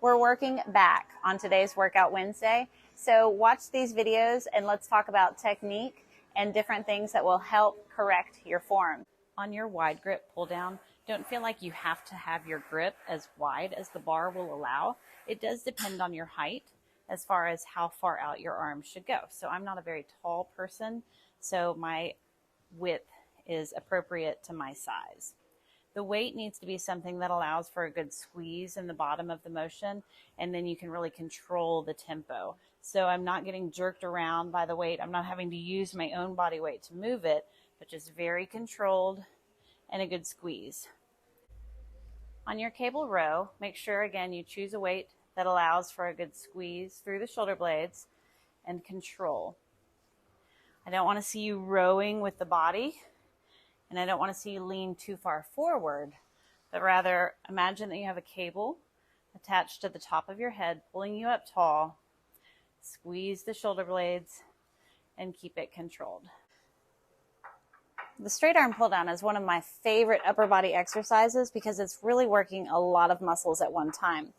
We're working back on today's Workout Wednesday. So watch these videos and let's talk about technique and different things that will help correct your form. On your wide grip pull down, don't feel like you have to have your grip as wide as the bar will allow. It does depend on your height as far as how far out your arms should go. So I'm not a very tall person, so my width is appropriate to my size. The weight needs to be something that allows for a good squeeze in the bottom of the motion, and then you can really control the tempo. So I'm not getting jerked around by the weight. I'm not having to use my own body weight to move it, but just very controlled and a good squeeze. On your cable row, make sure again you choose a weight that allows for a good squeeze through the shoulder blades and control. I don't want to see you rowing with the body, and I don't want to see you lean too far forward, but rather imagine that you have a cable attached to the top of your head, pulling you up tall. Squeeze the shoulder blades and keep it controlled. The straight arm pull down is one of my favorite upper body exercises because it's really working a lot of muscles at one time.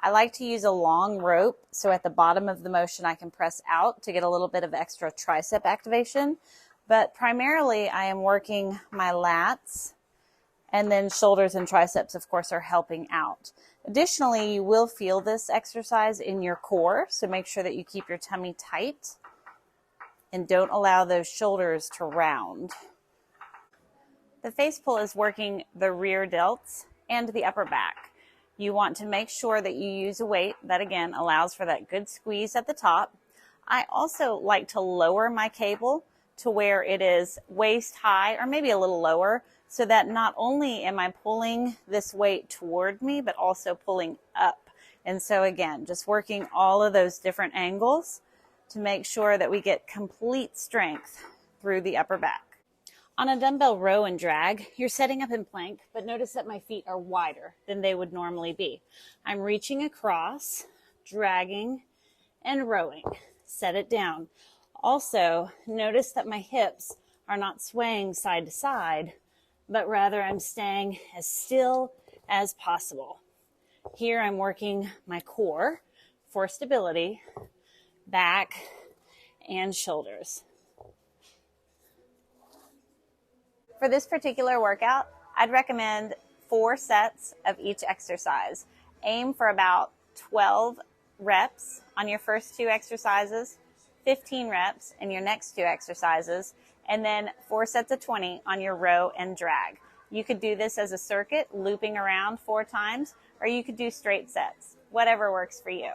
I like to use a long rope, so at the bottom of the motion I can press out to get a little bit of extra tricep activation. But primarily I am working my lats, and then shoulders and triceps, of course, are helping out. Additionally, you will feel this exercise in your core, so make sure that you keep your tummy tight and don't allow those shoulders to round. The face pull is working the rear delts and the upper back. You want to make sure that you use a weight that, again, allows for that good squeeze at the top. I also like to lower my cable to where it is waist high or maybe a little lower, so that not only am I pulling this weight toward me, but also pulling up. And so again, just working all of those different angles to make sure that we get complete strength through the upper back. On a dumbbell row and drag, you're setting up in plank, but notice that my feet are wider than they would normally be. I'm reaching across, dragging, and rowing. Set it down. Also, notice that my hips are not swaying side to side, but rather I'm staying as still as possible. Here I'm working my core for stability, back, and shoulders. For this particular workout, I'd recommend 4 sets of each exercise. Aim for about 12 reps on your first 2 exercises, 15 reps in your next 2 exercises, and then 4 sets of 20 on your row and drag. You could do this as a circuit, looping around 4 times, or you could do straight sets, whatever works for you.